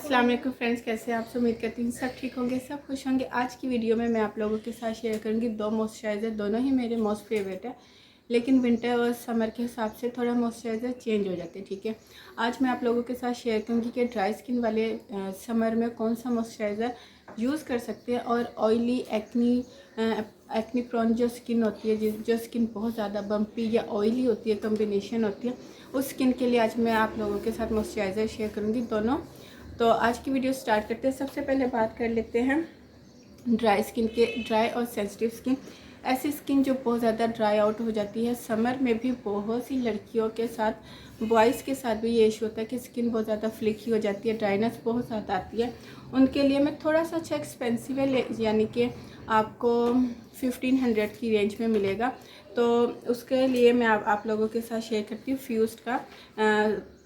अस्सलाम वालेकुम फ्रेंड्स, कैसे हैं आप सब। उम्मीद करती हूँ सब ठीक होंगे, सब खुश होंगे। आज की वीडियो में मैं आप लोगों के साथ शेयर करूँगी दो मॉइस्चराइज़र। दोनों ही मेरे मोस्ट फेवरेट है, लेकिन विंटर और समर के हिसाब से थोड़ा मॉइस्चराइज़र चेंज हो जाते हैं। ठीक है, आज मैं आप लोगों के साथ शेयर करूँगी कि ड्राई स्किन वाले समर में कौन सा मॉइस्चराइज़र यूज़ कर सकते हैं, और ऑयली एक्नी प्रॉन जो स्किन होती है, जो स्किन बहुत ज़्यादा बम्पी या ऑयली होती है, कम्बिनेशन होती है, उस स्किन के लिए आज मैं आप लोगों के साथ मॉइस्चराइज़र शेयर करूँगी दोनों। तो आज की वीडियो स्टार्ट करते हैं। सबसे पहले बात कर लेते हैं ड्राई स्किन के, ड्राई और सेंसिटिव स्किन। ऐसी स्किन जो बहुत ज़्यादा ड्राई आउट हो जाती है समर में भी। बहुत सी लड़कियों के साथ, बॉयज़ के साथ भी ये इशू होता है कि स्किन बहुत ज़्यादा फ्लिकी हो जाती है, ड्राइनेस बहुत ज़्यादा आती है। उनके लिए मैं थोड़ा सा अच्छा एक्सपेंसिव है, यानी कि आपको 1500 की रेंज में मिलेगा। तो उसके लिए मैं आप लोगों के साथ शेयर करती हूँ फ्यूज़ का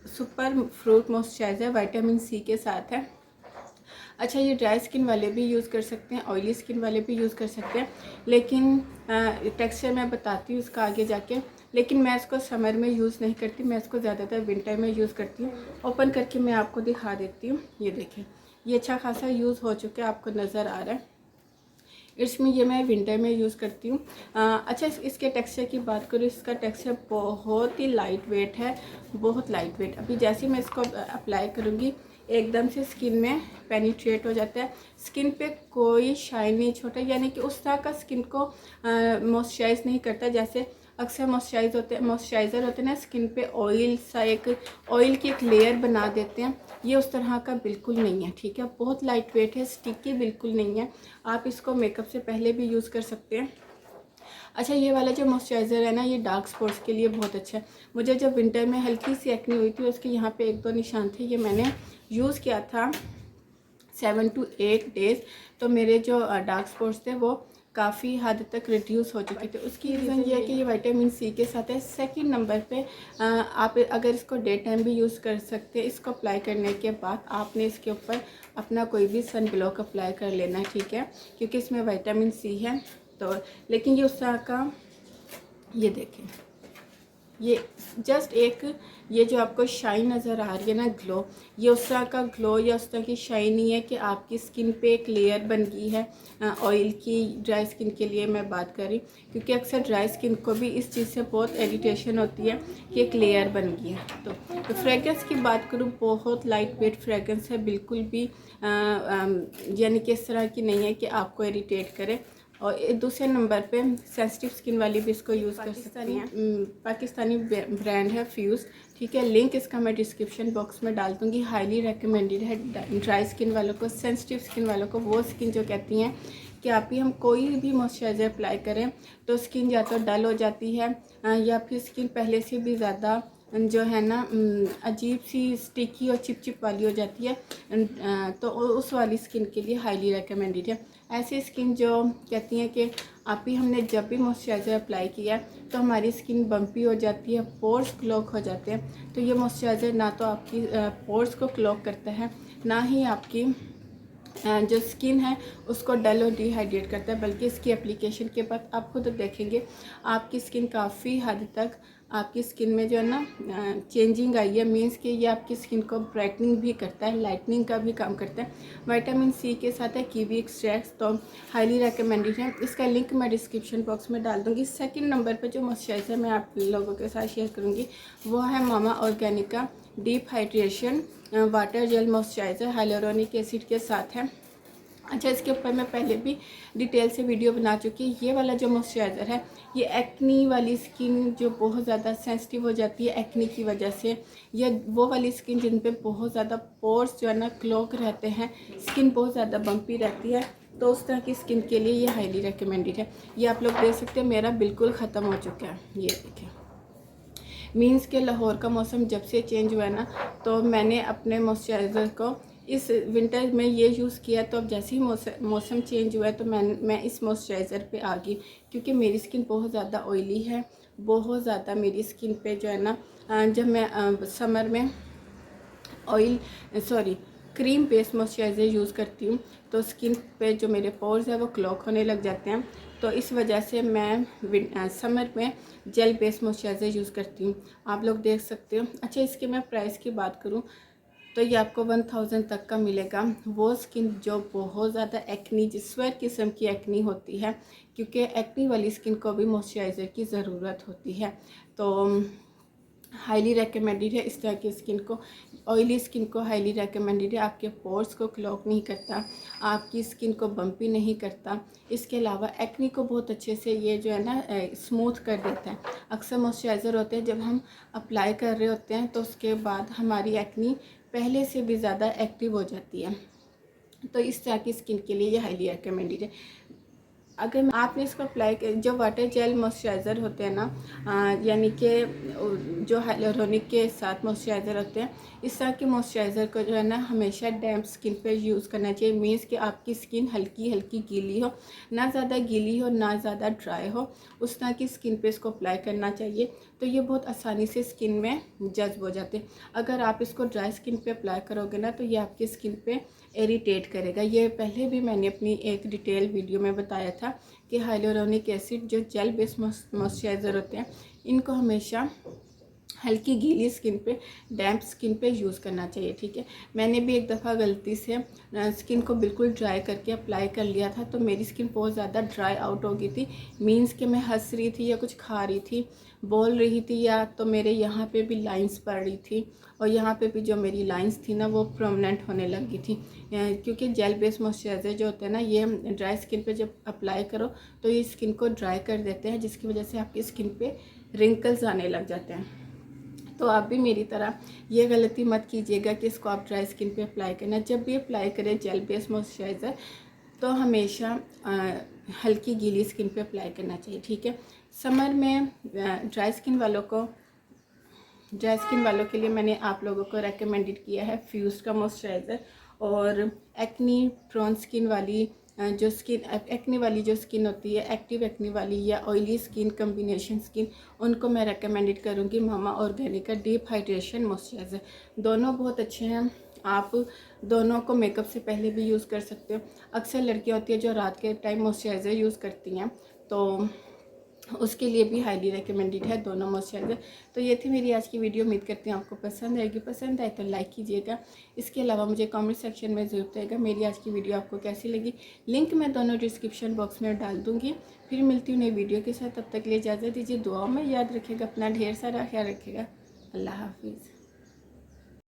super fruit moisturiser, vitamin C के साथ है। अच्छा, ये ड्राई स्किन वाले भी यूज़ कर सकते हैं, ऑयली स्किन वाले भी यूज़ कर सकते हैं, लेकिन टेक्सचर मैं बताती हूँ इसका आगे जाके। लेकिन मैं इसको समर में यूज़ नहीं करती, मैं इसको ज़्यादातर विंटर में यूज़ करती हूँ। ओपन करके मैं आपको दिखा देती हूँ। ये देखें, ये अच्छा खासा यूज़ हो चुका है, आपको नज़र आ रहा है। इसमें ये मैं विंटर में यूज़ करती हूँ। अच्छा, इसके टेक्सचर की बात करूँ, इसका टेक्सचर बहुत ही लाइट वेट है, बहुत लाइट वेट। अभी जैसे मैं इसको अप्लाई करूँगी, एकदम से स्किन में पेनिट्रेट हो जाता है। स्किन पे कोई शाइन नहीं छोटा, यानी कि उस तरह का स्किन को मॉइस्चराइज नहीं करता जैसे अक्सर मॉइस्चराइज़र होते हैं ना, स्किन पे ऑयल सा, एक ऑयल की एक लेयर बना देते हैं। ये उस तरह का बिल्कुल नहीं है। ठीक है, बहुत लाइट वेट है, स्टिकी बिल्कुल नहीं है। आप इसको मेकअप से पहले भी यूज़ कर सकते हैं। अच्छा, ये वाला जो मॉइस्चराइज़र है ना, ये डार्क स्पॉट्स के लिए बहुत अच्छा है। मुझे जब विंटर में हल्की सी एक्ने हुई थी, उसके यहाँ पे 1-2 निशान थे, ये मैंने यूज़ किया था 7 to 8 डेज़। तो मेरे जो डार्क स्पॉट्स थे वो काफ़ी हद तक रिड्यूस हो चुके थे। उसकी रीज़न ये है कि ये विटामिन सी के साथ है। सेकंड नंबर पे आप अगर इसको डे टाइम भी यूज़ कर सकते हैं। इसको अप्लाई करने के बाद आपने इसके ऊपर अपना कोई भी सन ब्लॉक अप्लाई कर लेना है, ठीक है, क्योंकि इसमें विटामिन सी है। तो लेकिन ये उस तरह का, ये देखें, ये जस्ट एक, ये जो आपको शाइन नज़र आ रही है ना, ग्लो, ये उस तरह का ग्लो या उस तरह की शाइन नहीं है कि आपकी स्किन पे एक लेयर बन गई है ऑयल की। ड्राई स्किन के लिए मैं बात कर रही, क्योंकि अक्सर ड्राई स्किन को भी इस चीज़ से बहुत इरिटेशन होती है कि एक लेयर बन गई है। तो फ्रेगरेंस की बात करूँ, बहुत लाइट वेट फ्रेगरेंस है, बिल्कुल भी यानी कि इस तरह की नहीं है कि आपको इरिटेट करे। और दूसरे नंबर पे सेंसिटिव स्किन वाली भी इसको यूज़ कर सकती हैं। पाकिस्तानी ब्रांड है फ्यूज़, ठीक है। लिंक इसका मैं डिस्क्रिप्शन बॉक्स में डाल दूँगी। हाईली रिकमेंडेड है ड्राई स्किन वालों को, सेंसिटिव स्किन वालों को। वो स्किन जो कहती हैं कि आप ही हम कोई भी मॉइस्चराइज़र अप्लाई करें तो स्किन या तो डल हो जाती है, या फिर स्किन पहले से भी ज़्यादा जो है ना अजीब सी स्टिकी और चिप वाली हो जाती है। तो उस वाली स्किन के लिए हाईली रिकमेंडेड है। ऐसी स्किन जो कहती हैं कि आप ही हमने जब भी मॉइस्चराइज़र अप्लाई किया तो हमारी स्किन बम्पी हो जाती है, पोर्स क्लॉग हो जाते हैं। तो ये मॉइस्चराइज़र ना तो आपकी पोर्स को क्लॉग करता है, ना ही आपकी जो स्किन है उसको डल और डिहाइड्रेट करता है, बल्कि इसकी एप्लीकेशन के बाद आप खुद देखेंगे आपकी स्किन काफ़ी हद तक, आपकी स्किन में जो है ना चेंजिंग आई है। मीन्स कि ये आपकी स्किन को ब्राइटनिंग भी करता है, लाइटनिंग का भी काम करता है। विटामिन सी के साथ है कीवी एक्सट्रैक्ट, तो हाईली रिकमेंडेड है। इसका लिंक मैं डिस्क्रिप्शन बॉक्स में डाल दूँगी। सेकेंड नंबर पर जो मॉइस्चराइज़र मैं आप लोगों के साथ शेयर करूँगी वो है मामा ऑर्गेनिक का deep hydration water jail moisturiser, hyaluronic acid के साथ है। अच्छा, इसके ऊपर मैं पहले भी डिटेल से वीडियो बना चुकी है। ये वाला जो मॉइस्चराइज़र है, ये एक्नी वाली स्किन जो बहुत ज़्यादा सेंसिटिव हो जाती है एक्नी की वजह से, या वो वाली स्किन जिन पे बहुत ज़्यादा पोर्स जो है ना क्लॉग रहते हैं, स्किन बहुत ज़्यादा बम्पी रहती है, तो उस तरह की स्किन के लिए ये हाईली रिकमेंडेड है। ये आप लोग देख सकते हैं, मेरा बिल्कुल ख़त्म हो चुका है। ये देखें, मीन्स के लाहौर का मौसम जब से चेंज हुआ है ना, तो मैंने अपने मॉइस्चराइज़र को इस विंटर में ये यूज़ किया। तो अब जैसे ही मौसम चेंज हुआ है तो मैं इस मॉइस्चराइज़र पे आ गई, क्योंकि मेरी स्किन बहुत ज़्यादा ऑयली है, बहुत ज़्यादा मेरी स्किन पे जो है ना जब मैं समर में oil sorry cream based moisturiser use करती हूँ तो स्किन पे जो मेरे पोर्स है वो क्लॉग होने लग जाते हैं। तो इस वजह से मैं समर में जेल बेस्ड मॉइस्चराइज़र यूज़ करती हूँ, आप लोग देख सकते हो। अच्छा, इसके मैं प्राइस की बात करूँ तो ये आपको 1000 तक का मिलेगा। वो स्किन जो बहुत ज़्यादा एक्नी स्वेट किस्म की एक्नी होती है, क्योंकि एक्नी वाली स्किन को भी मॉइस्चराइज़र की ज़रूरत होती है, तो हाईली रिकमेंडेड है। इस तरह की स्किन को, ऑयली स्किन को हाईली रिकमेंडेड है। आपके पोर्स को क्लॉग नहीं करता, आपकी स्किन को बम्पी नहीं करता। इसके अलावा एक्नी को बहुत अच्छे से ये जो है ना स्मूथ कर देता है। अक्सर मॉइस्चराइज़र होते हैं जब हम अप्लाई कर रहे होते हैं तो उसके बाद हमारी एक्नी पहले से भी ज़्यादा एक्टिव हो जाती है, तो इस तरह की स्किन के लिए ये हाईली रिकमेंडेड है। अगर आपने इसको अप्लाई कर, जो वाटर जेल मॉइस्चराइज़र होते हैं ना, यानी कि जो हाइलोरोनिक के साथ मॉइस्चराइज़र होते हैं, इस तरह के मॉइस्चराइज़र को जो है ना हमेशा डैम्प स्किन पे यूज़ करना चाहिए। मीन्स कि आपकी स्किन हल्की हल्की गीली हो, ना ज़्यादा गीली हो ना ज़्यादा ड्राई हो, उस तरह की स्किन पे इसको अप्लाई करना चाहिए। तो ये बहुत आसानी से स्किन में जज्ब हो जाते हैं। अगर आप इसको ड्राई स्किन पे अप्लाई करोगे ना तो ये आपकी स्किन पे इरिटेट करेगा। ये पहले भी मैंने अपनी एक डिटेल वीडियो में बताया था कि हाइलोरोनिक एसिड जो जेल बेस्ड मॉइस्चराइज़र होते हैं, इनको हमेशा हल्की गीली स्किन पे, डैम्प स्किन पे यूज़ करना चाहिए, ठीक है। मैंने भी एक दफ़ा गलती से स्किन को बिल्कुल ड्राई करके अप्लाई कर लिया था, तो मेरी स्किन बहुत ज़्यादा ड्राई आउट हो गई थी। मीन्स कि मैं हंस रही थी या कुछ खा रही थी, बोल रही थी, या तो मेरे यहाँ पे भी लाइंस पड़ रही थी, और यहाँ पे भी जो मेरी लाइंस थी ना वो प्रोमिनेंट होने लगी थी, क्योंकि जेल बेस्ड मॉइस्चराइज़र जो होते हैं ना, ये ड्राई स्किन पे जब अप्लाई करो तो ये स्किन को ड्राई कर देते हैं, जिसकी वजह से आपकी स्किन पे रिंकल्स आने लग जाते हैं। तो आप भी मेरी तरह ये गलती मत कीजिएगा कि इसको आप ड्राई स्किन पे अप्लाई करना। जब भी अप्लाई करें जेल बेस्ड मॉइस्चराइज़र तो हमेशा हल्की गीली स्किन पे अप्लाई करना चाहिए, ठीक है। समर में ड्राई स्किन वालों के लिए मैंने आप लोगों को रेकमेंडेड किया है फ्यूज का मॉइस्चराइज़र, और एक्नी प्रोन स्किन वाली जो स्किन एक्ने वाली जो स्किन होती है, एक्टिव एक्ने वाली या ऑयली स्किन कम्बिनेशन स्किन, उनको मैं रेकमेंडेड करूँगी मामा ऑर्गेनिक का डीप हाइड्रेशन मॉइस्चराइज़र। दोनों बहुत अच्छे हैं, आप दोनों को मेकअप से पहले भी यूज़ कर सकते हो। अक्सर लड़कियाँ होती है जो रात के टाइम मॉइस्चराइज़र यूज़ करती हैं, तो उसके लिए भी हाईली रिकमेंडेड है दोनों मॉइस्चराइज़र। तो ये थी मेरी आज की वीडियो। उम्मीद करती हूँ आपको पसंद आएगी। पसंद आए तो लाइक कीजिएगा। इसके अलावा मुझे कमेंट सेक्शन में ज़रूर बताइएगा मेरी आज की वीडियो आपको कैसी लगी। लिंक मैं दोनों डिस्क्रिप्शन बॉक्स में डाल दूँगी। फिर मिलती हूँ नई वीडियो के साथ, तब तक के लिए इजाज़त दीजिए। दुआओं में याद रखिएगा, अपना ढेर सारा ख्याल रखिएगा। अल्लाह हाफिज़।